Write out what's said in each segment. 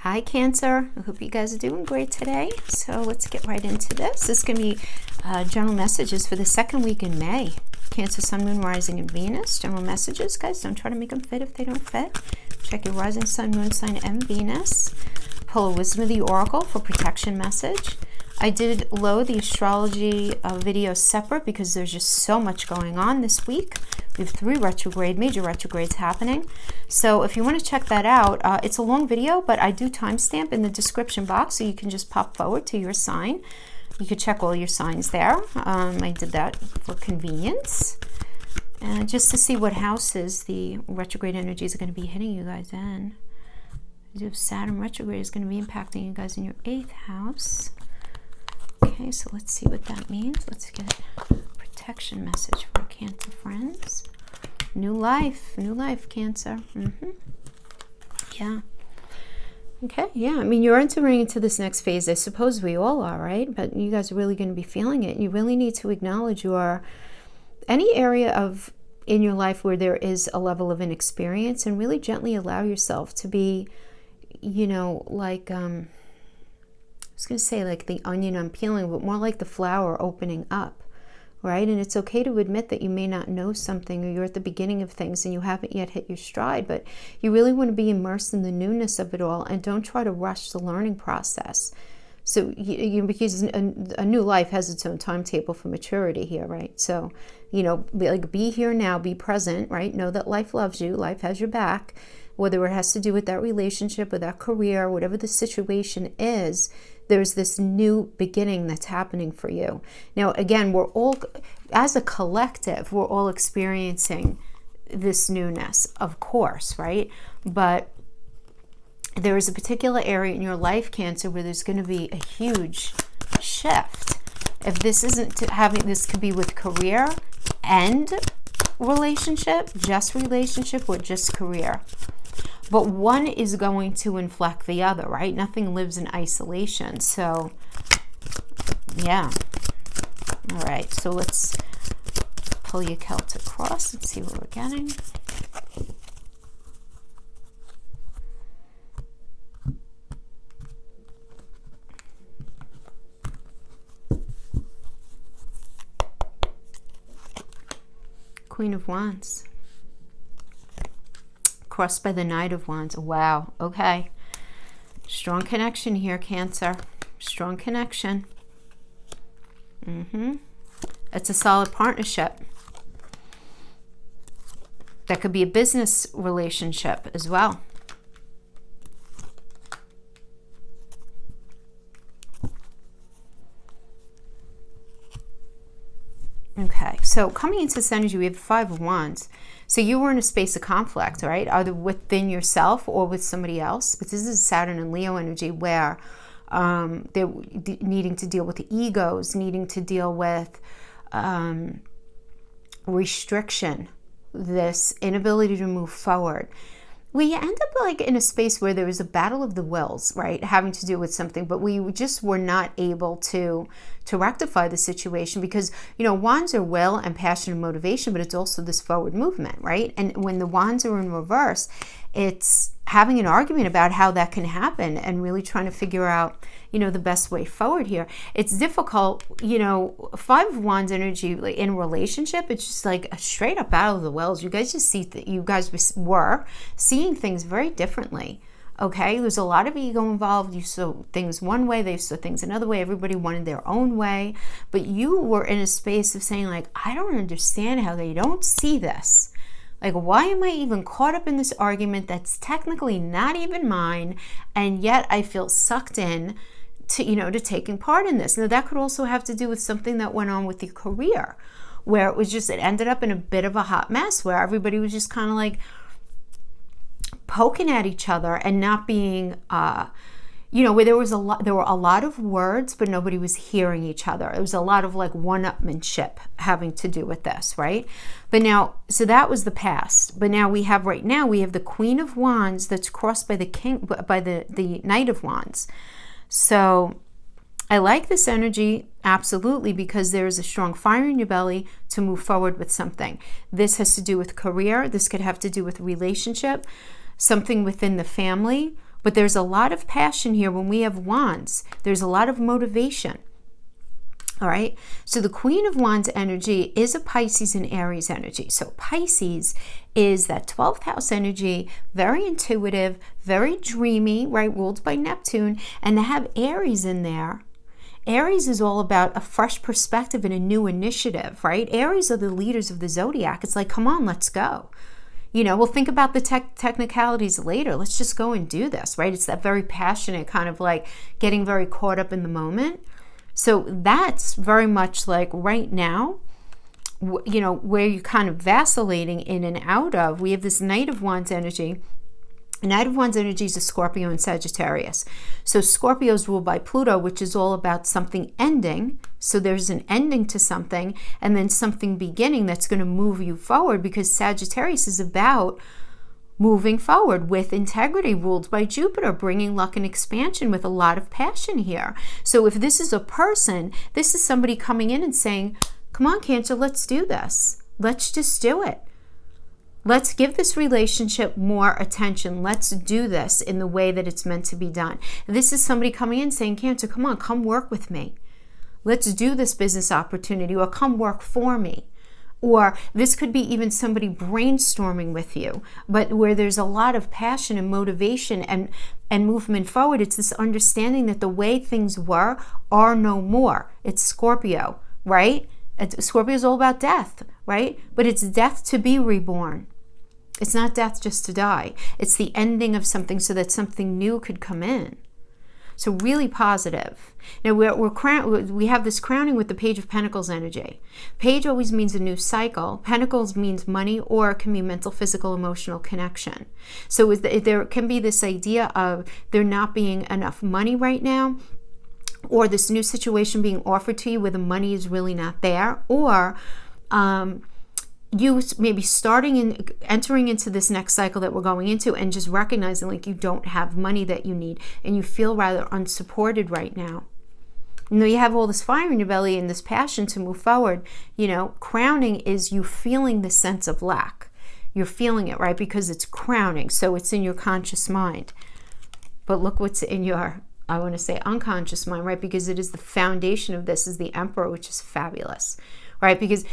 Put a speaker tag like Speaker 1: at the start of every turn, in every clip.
Speaker 1: Hi Cancer, I hope you guys are doing great today. So let's get right into this. This is going to be general messages for the second week in May. Cancer, Sun, Moon, Rising, and Venus. General messages, guys. Don't try to make them fit if they don't fit. Check your Rising, Sun, Moon sign, and Venus. Pull a Wisdom of the Oracle for protection message. I did load the astrology video separate because there's just so much going on this week. We have 3 major retrogrades happening. So if you want to check that out, it's a long video, but I do timestamp in the description box, so you can just pop forward to your sign. You can check all your signs there. I did that for convenience. And just to see what houses the retrograde energies are going to be hitting you guys in. Saturn retrograde is going to be impacting you guys in your 8th house. Okay, so let's see what that means. Let's get a protection message for Cancer friends. New life, Cancer. Yeah. Okay, yeah. I mean, you're entering into this next phase. I suppose we all are, right? But you guys are really going to be feeling it. You really need to acknowledge any area in your life where there is a level of inexperience, and really gently allow yourself to be, like I was going to say like the onion unpeeling, but more like the flower opening up, right? And it's okay to admit that you may not know something, or you're at the beginning of things and you haven't yet hit your stride, but you really want to be immersed in the newness of it all, and don't try to rush the learning process. So because a new life has its own timetable for maturity here, right? So, be here now, be present, right? Know that life loves you, life has your back, whether it has to do with that relationship or that career, whatever the situation is. There's this new beginning that's happening for you. Now, again, we're all, as a collective, we're all experiencing this newness, of course, right? But there is a particular area in your life, Cancer, where there's going to be a huge shift. If this isn't this could be with career and relationship, just relationship, or just career. But one is going to inflect the other, right? Nothing lives in isolation. So, yeah. All right. So let's pull your Celtic cross and see what we're getting. Queen of Wands. Crossed by the Knight of Wands. Wow. Okay. Strong connection here, Cancer. Strong connection. It's a solid partnership. That could be a business relationship as well. Okay, so coming into this energy, we have the 5 of Wands. So you were in a space of conflict, right? Either within yourself or with somebody else. But this is Saturn and Leo energy, where they're needing to deal with the egos, needing to deal with restriction, this inability to move forward. We end up like in a space where there was a battle of the wills, right? Having to do with something, but we just were not able to rectify the situation because, wands are will and passion and motivation, but it's also this forward movement, right? And when the wands are in reverse, it's having an argument about how that can happen and really trying to figure out, the best way forward here. It's difficult, 5 of Wands energy like in relationship, it's just like a straight up battle of the wills. You guys just see that you guys were seeing things very differently. Okay, there's a lot of ego involved. You saw things one way, they saw things another way. Everybody wanted their own way. But you were in a space of saying like, I don't understand how they don't see this. Like, why am I even caught up in this argument that's technically not even mine, and yet I feel sucked in to taking part in this. Now, that could also have to do with something that went on with your career, where it ended up in a bit of a hot mess, where everybody was just kind of like poking at each other and not being, where there were a lot of words, but nobody was hearing each other. It was a lot of like one-upmanship having to do with this, right? But now, so that was the past. But now we have the Queen of Wands that's crossed by the Knight of Wands. So I like this energy, absolutely, because there is a strong fire in your belly to move forward with something. This has to do with career. This could have to do with relationship, something within the family, But there's a lot of passion here when we have wands. There's a lot of motivation. All right. So the Queen of Wands energy is a Pisces and Aries energy. So Pisces is that 12th house energy, very intuitive, very dreamy, right? Ruled by Neptune. And to have Aries in there, Aries is all about a fresh perspective and a new initiative, right? Aries are the leaders of the zodiac. It's like, come on, let's go. You know, we'll think about the technicalities later. Let's just go and do this, right? It's that very passionate kind of like getting very caught up in the moment. So that's very much like right now, you know, where you're kind of vacillating in and out of. We have this Knight of Wands energy. Knight of Wands energy is a Scorpio and Sagittarius. So Scorpio is ruled by Pluto, which is all about something ending. So there's an ending to something and then something beginning that's going to move you forward, because Sagittarius is about moving forward with integrity, ruled by Jupiter, bringing luck and expansion with a lot of passion here. So if this is a person, this is somebody coming in and saying, come on, Cancer, let's do this. Let's just do it. Let's give this relationship more attention. Let's do this in the way that it's meant to be done. This is somebody coming in saying, Cancer, come on, come work with me. Let's do this business opportunity, or come work for me. Or this could be even somebody brainstorming with you, but where there's a lot of passion and motivation and movement forward. It's this understanding that the way things were are no more. It's Scorpio, right? Scorpio is all about death, right? But it's death to be reborn. It's not death just to die. It's the ending of something so that something new could come in. So really positive. Now we have this crowning with the Page of Pentacles energy. Page always means a new cycle. Pentacles means money, or it can be mental, physical, emotional connection. So there can be this idea of there not being enough money right now, or this new situation being offered to you where the money is really not there, or you maybe entering into this next cycle that we're going into and just recognizing like you don't have money that you need and you feel rather unsupported right now. You know, you have all this fire in your belly and this passion to move forward. You know, crowning is you feeling the sense of lack. You're feeling it, right? Because it's crowning. So it's in your conscious mind. But look what's in your, I want to say, unconscious mind, right? Because it is the foundation of this is the Emperor, which is fabulous, right? Because,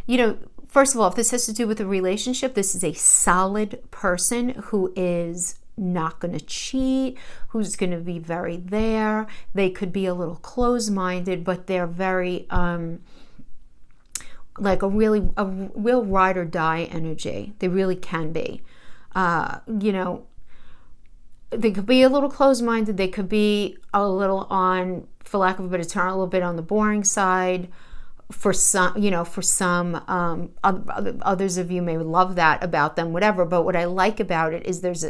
Speaker 1: you know, first of all, if this has to do with a relationship, this is a solid person who is not going to cheat, who's going to be very there. They could be a little closed-minded, but they're very like a real ride or die energy. They really can be. You know, they could be a little closed-minded. They could be a little on, for lack of a better term, a little bit on the boring side. For some, you know, for some, others of you may love that about them, whatever. But what I like about it is there's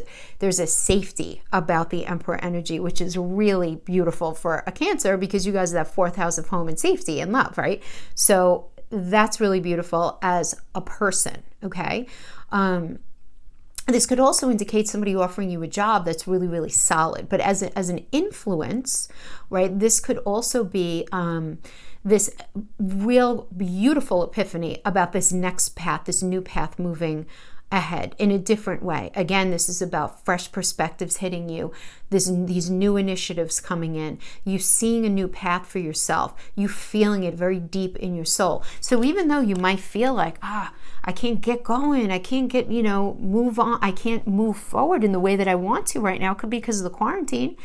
Speaker 1: a safety about the Emperor energy, which is really beautiful for a Cancer, because you guys are that fourth house of home and safety and love, right? So that's really beautiful as a person, okay? This could also indicate somebody offering you a job that's really, really solid. But as an influence, right, this could also be this real beautiful epiphany about this next path, this new path moving ahead in a different way. Again, this is about fresh perspectives hitting you, these new initiatives coming in, you seeing a new path for yourself, you feeling it very deep in your soul. So even though you might feel like, I can't get going, I can't get, you know, move on, I can't move forward in the way that I want to right now. It could be because of the quarantine.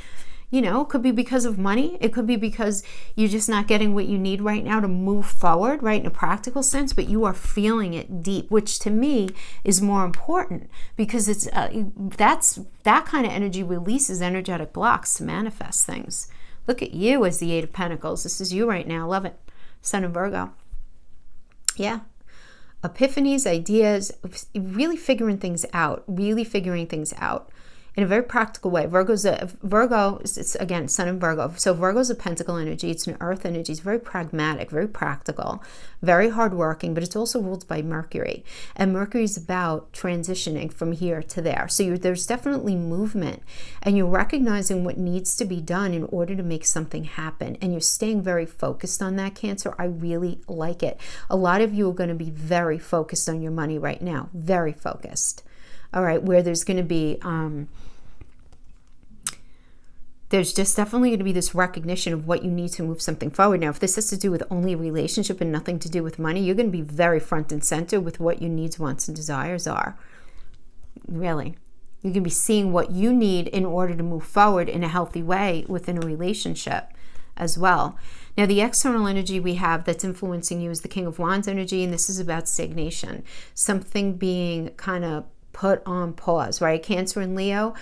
Speaker 1: You know, it could be because of money. It could be because you're just not getting what you need right now to move forward, right, in a practical sense, but you are feeling it deep, which to me is more important, because it's that kind of energy releases energetic blocks to manifest things. Look at you as the Eight of Pentacles. This is you right now. Love it. Sun in Virgo. Yeah. Epiphanies, ideas, really figuring things out, in a very practical way. Virgo, it's again, Sun in Virgo. So Virgo is a pentacle energy. It's an earth energy. It's very pragmatic, very practical, very hardworking, but it's also ruled by Mercury. And Mercury is about transitioning from here to there. So there's definitely movement, and you're recognizing what needs to be done in order to make something happen. And you're staying very focused on that, Cancer. I really like it. A lot of you are going to be very focused on your money right now. Very focused. All right, where there's going to be there's just definitely going to be this recognition of what you need to move something forward. Now, if this has to do with only a relationship and nothing to do with money, you're going to be very front and center with what your needs, wants, and desires are. Really. You're going to be seeing what you need in order to move forward in a healthy way within a relationship as well. Now, the external energy we have that's influencing you is the King of Wands energy, and this is about stagnation. Something being kind of put on pause, right? Cancer and Leo.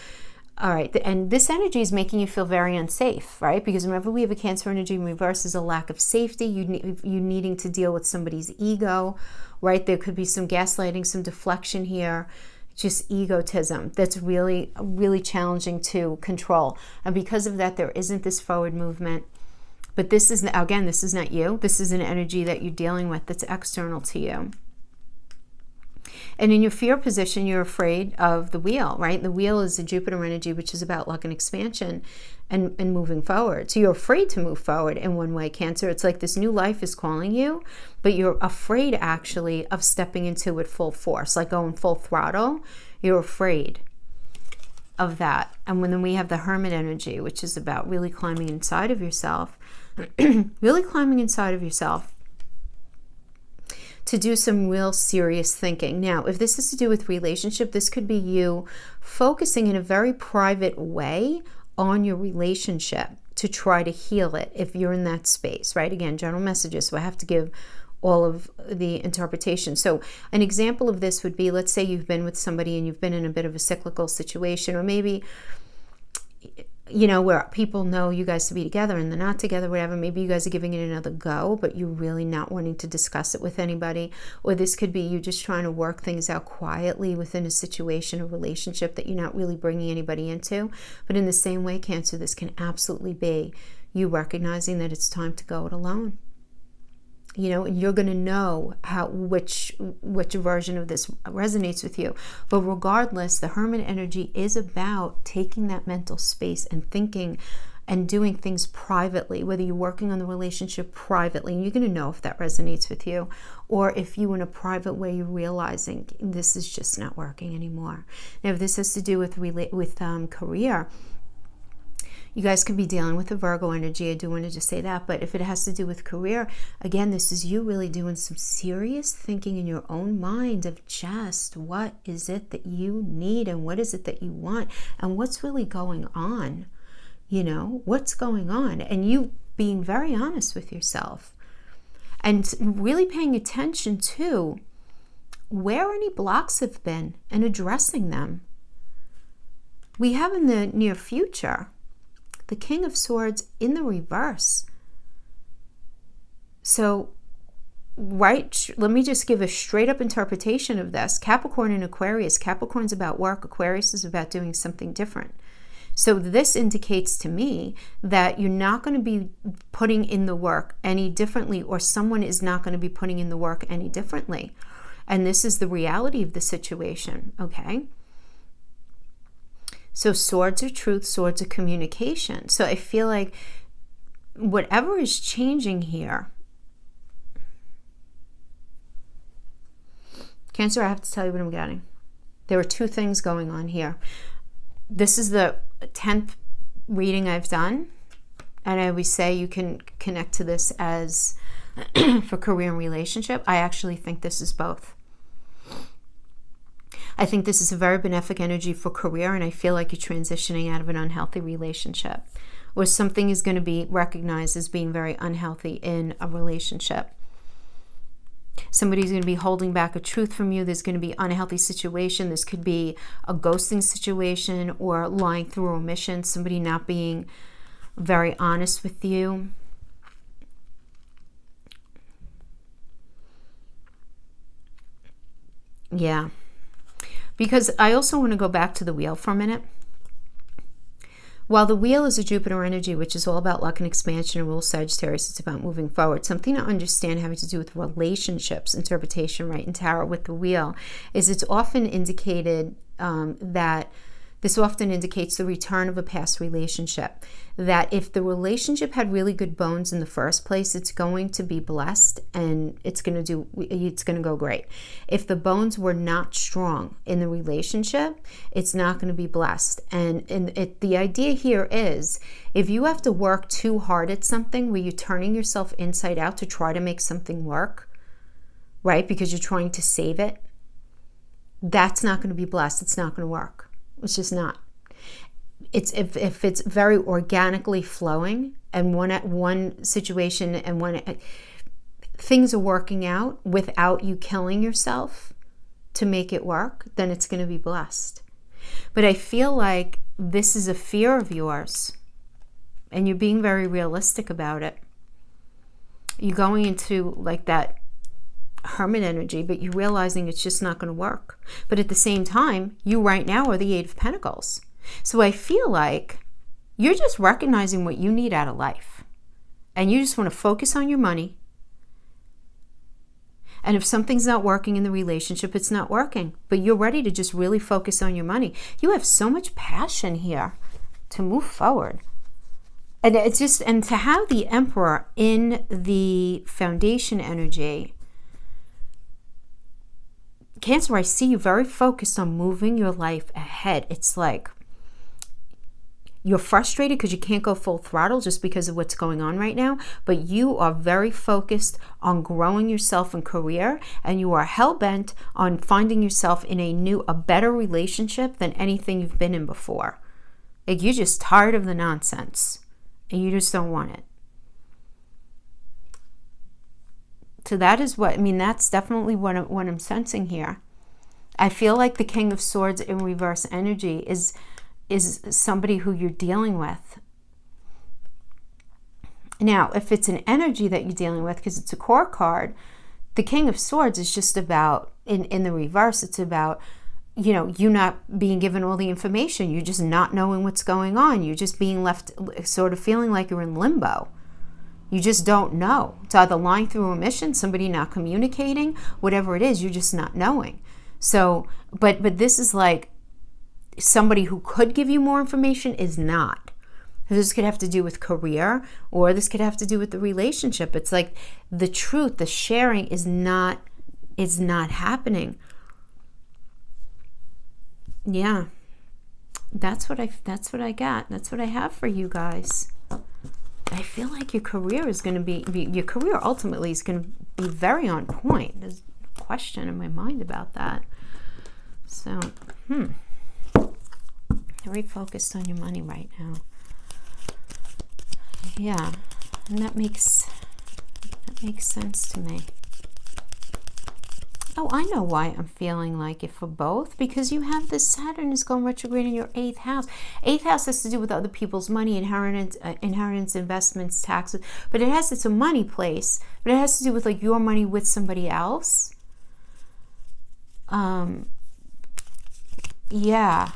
Speaker 1: All right, and this energy is making you feel very unsafe, right? Because whenever we have a Cancer energy in reverse is a lack of safety, you needing to deal with somebody's ego, right? There could be some gaslighting, some deflection here, just egotism that's really, really challenging to control. And because of that, there isn't this forward movement. But this is, again, this is not you. This is an energy that you're dealing with that's external to you. And in your fear position, you're afraid of the wheel, right? The wheel is the Jupiter energy, which is about luck and expansion and moving forward. So you're afraid to move forward in one way, Cancer. It's like this new life is calling you, but you're afraid actually of stepping into it full force, like going full throttle. You're afraid of that. And then we have the Hermit energy, which is about really climbing inside of yourself, really climbing inside of yourself to do some real serious thinking. Now, if this is to do with relationship, this could be you focusing in a very private way on your relationship to try to heal it if you're in that space, right? Again, general messages, so I have to give all of the interpretation. So an example of this would be, let's say you've been with somebody and you've been in a bit of a cyclical situation, or maybe, you know, where people know you guys to be together and they're not together, whatever. Maybe you guys are giving it another go, but you're really not wanting to discuss it with anybody. Or this could be you just trying to work things out quietly within a situation, a relationship that you're not really bringing anybody into. But in the same way, Cancer, this can absolutely be you recognizing that it's time to go it alone. You know, and you're going to know which version of this resonates with you. But regardless, the Hermit energy is about taking that mental space and thinking and doing things privately, whether you're working on the relationship privately, and you're going to know if that resonates with you, or if you in a private way you're realizing this is just not working anymore. Now, if this has to do with career, you guys can be dealing with the Virgo energy. I do want to just say that. But if it has to do with career, again, this is you really doing some serious thinking in your own mind of just what is it that you need and what is it that you want and what's really going on. You know, what's going on? And you being very honest with yourself and really paying attention to where any blocks have been and addressing them. We have in the near future the King of Swords in the reverse. So, right, let me just give a straight up interpretation of this. Capricorn and Aquarius. Capricorn's about work. Aquarius is about doing something different. So this indicates to me that you're not going to be putting in the work any differently, or someone is not going to be putting in the work any differently. And this is the reality of the situation, okay? So swords are truth, swords are communication. So I feel like whatever is changing here, Cancer, I have to tell you what I'm getting. There are two things going on here. This is the 10th reading I've done, and I always say you can connect to this as for career and relationship. I actually think this is both. I think this is a very benefic energy for career, and I feel like you're transitioning out of an unhealthy relationship, or something is going to be recognized as being very unhealthy in a relationship. Somebody's going to be holding back a truth from you. There's going to be an unhealthy situation. This could be a ghosting situation or lying through omission, somebody not being very honest with you. Yeah. Because I also want to go back to the wheel for a minute. While the wheel is a Jupiter energy, which is all about luck and expansion and rules Sagittarius, it's about moving forward. Something to understand having to do with relationships, interpretation, right, in tarot with the wheel, is it's often indicated that This often indicates the return of a past relationship. That if the relationship had really good bones in the first place, it's going to be blessed and it's going to go great. If the bones were not strong in the relationship, it's not going to be blessed. And the idea here is, if you have to work too hard at something where you're turning yourself inside out to try to make something work, right? Because you're trying to save it, that's not going to be blessed. It's not going to work. It's just not. It's if it's very organically flowing and one situation and things are working out without you killing yourself to make it work, then it's going to be blessed. But I feel like this is a fear of yours and you're being very realistic about it. You're going into like that hermit energy, but you're realizing it's just not going to work. But at the same time, you right now are the Eight of Pentacles. So I feel like you're just recognizing what you need out of life. And you just want to focus on your money. And if something's not working in the relationship, it's not working. But you're ready to just really focus on your money. You have so much passion here to move forward. And it's just, and to have the Emperor in the foundation energy, Cancer, I see you very focused on moving your life ahead. It's like you're frustrated because you can't go full throttle just because of what's going on right now, but you are very focused on growing yourself in career, and you are hell-bent on finding yourself in a better relationship than anything you've been in before. Like, you're just tired of the nonsense and you just don't want it. So that is what, I mean, that's definitely what I'm sensing here. I feel like the King of Swords in reverse energy is somebody who you're dealing with. Now, if it's an energy that you're dealing with, because it's a core card, the King of Swords is just about, in the reverse, it's about, you know, you not being given all the information. You just not knowing what's going on. You're just being left sort of feeling like you're in limbo. You just don't know. It's either lying through omission, somebody not communicating, whatever it is, you're just not knowing. So, but this is like somebody who could give you more information is not. This could have to do with career, or this could have to do with the relationship. It's like the truth, the sharing is not happening. Yeah. That's what I got. That's what I have for you guys. I feel like your career is going to be, your career ultimately is going to be very on point. There's a question in my mind about that. So, very focused on your money right now. Yeah, and that makes sense to me. Oh, I know why I'm feeling like it for both. Because you have this Saturn is going retrograde in your 8th house. 8th house has to do with other people's money, inheritance, investments, taxes. But it's a money place. But it has to do with like your money with somebody else. Yeah.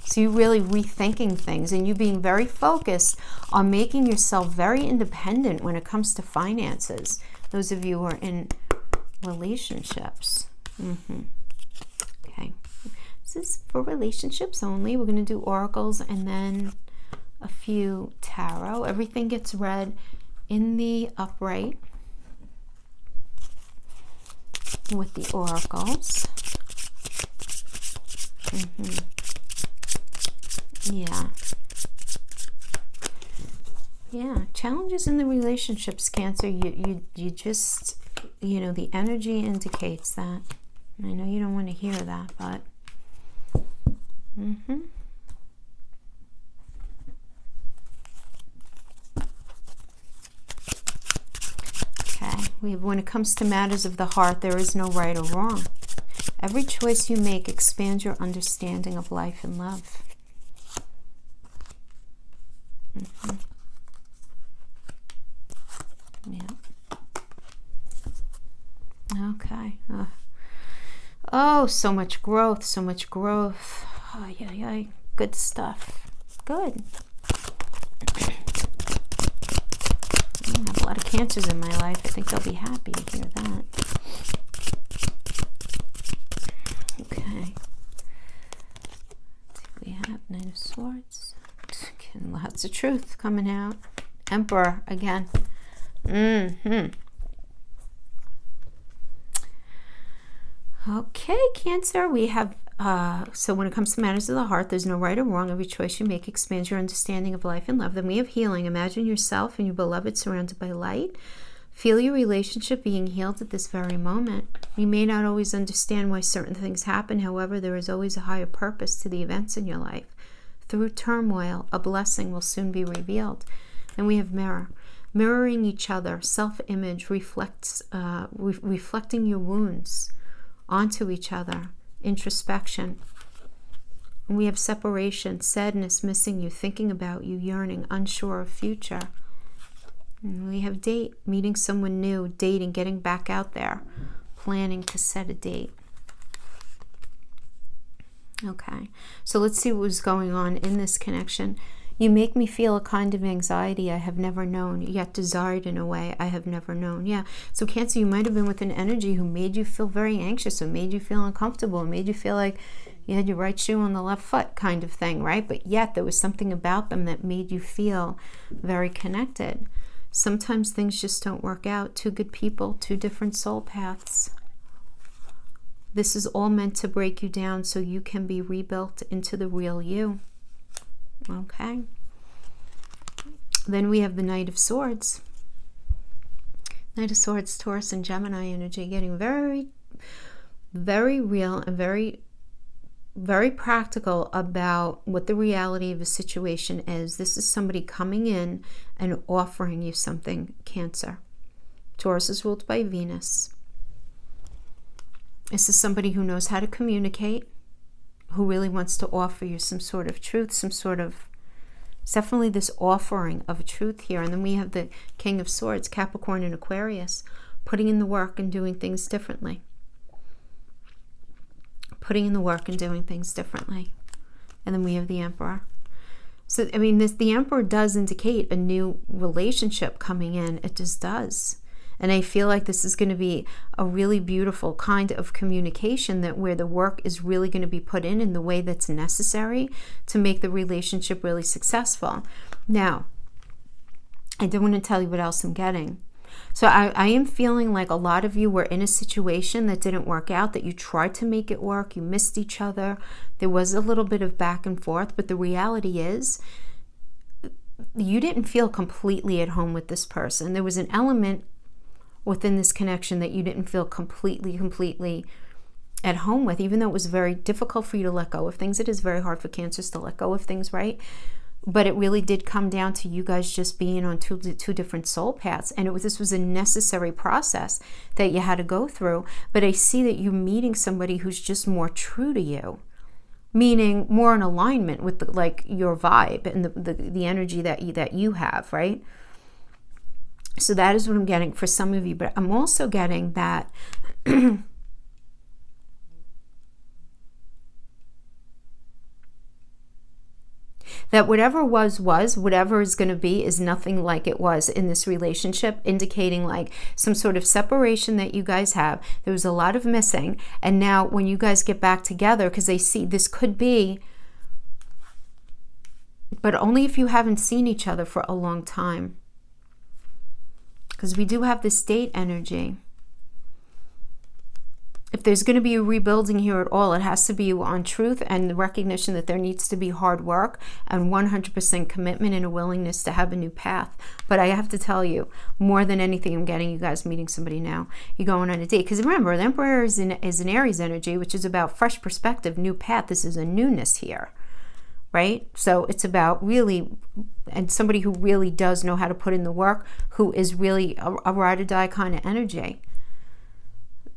Speaker 1: So you're really rethinking things, and you being very focused on making yourself very independent when it comes to finances. Those of you who are in relationships. Okay, this is for relationships only. We're going to do oracles and then a few tarot. Everything gets read in the upright with the oracles. Yeah, challenges in the relationships, Cancer. You just, you know, the energy indicates that. I know you don't want to hear that, but okay, when it comes to matters of the heart, there is no right or wrong. Every choice you make expands your understanding of life and love. Yeah. Okay. Oh, so much growth, so much growth. Oh, yeah. Good stuff. Good. I have a lot of Cancers in my life. I think they'll be happy to hear that. Okay. Let's see what we have Swords. Lots of truth coming out. Emperor again. Okay, Cancer, we have, so when it comes to matters of the heart, there's no right or wrong. Every choice you make expands your understanding of life and love. Then we have healing. Imagine yourself and your beloved surrounded by light. Feel your relationship being healed at this very moment. You may not always understand why certain things happen. However, there is always a higher purpose to the events in your life. Through turmoil, a blessing will soon be revealed. And we have mirror. Mirroring each other, self-image reflects, reflecting your wounds onto each other, introspection. And we have separation, sadness, missing you, thinking about you, yearning, unsure of future. And we have date, meeting someone new, dating, getting back out there, planning to set a date. Okay, so let's see what was going on in this connection. You make me feel a kind of anxiety I have never known, yet desired in a way I have never known. Yeah, so Cancer, you might have been with an energy who made you feel very anxious, or made you feel uncomfortable, and made you feel like you had your right shoe on the left foot kind of thing, right? But yet there was something about them that made you feel very connected. Sometimes things just don't work out. Two good people, two different soul paths. This is all meant to break you down so you can be rebuilt into the real you. Okay. Then we have the Knight of Swords. Knight of Swords, Taurus and Gemini energy, getting very, very real and very, very practical about what the reality of a situation is. This is somebody coming in and offering you something, Cancer. Taurus is ruled by Venus. This is somebody who knows how to communicate, who really wants to offer you some sort of truth, some sort of, it's definitely this offering of truth here. And then we have the King of Swords, Capricorn and Aquarius, putting in the work and doing things differently. Putting in the work and doing things differently. And then we have the Emperor. So, I mean, the Emperor does indicate a new relationship coming in. It just does. And I feel like this is going to be a really beautiful kind of communication, that where the work is really going to be put in the way that's necessary to make the relationship really successful. Now, I do want to tell you what else I'm getting. So I am feeling like a lot of you were in a situation that didn't work out, that you tried to make it work, you missed each other. There was a little bit of back and forth, but the reality is you didn't feel completely at home with this person. There was an element within this connection that you didn't feel completely at home with, even though it was very difficult for you to let go of things. It is very hard for Cancers to let go of things, right? But it really did come down to you guys just being on two different soul paths. And this was a necessary process that you had to go through. But I see that you're meeting somebody who's just more true to you, meaning more in alignment with like your vibe and the energy that you have, right? So that is what I'm getting for some of you. But I'm also getting that that whatever was, whatever is going to be is nothing like it was in this relationship, indicating like some sort of separation that you guys have. There was a lot of missing. And now when you guys get back together, because they see this could be, but only if you haven't seen each other for a long time. Because we do have this date energy. If there's going to be a rebuilding here at all, it has to be on truth and the recognition that there needs to be hard work and 100% commitment and a willingness to have a new path. But I have to tell you, more than anything, I'm getting you guys meeting somebody now. You're going on a date. Because remember, the Emperor is an Aries energy, which is about fresh perspective, new path. This is a newness here, right? So it's about really, and somebody who really does know how to put in the work, who is really a ride or die kind of energy.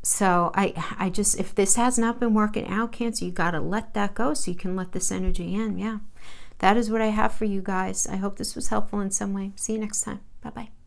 Speaker 1: So I just, if this has not been working out, Cancer, you got to let that go so you can let this energy in. Yeah, that is what I have for you guys. I hope this was helpful in some way. See you next time. Bye-bye.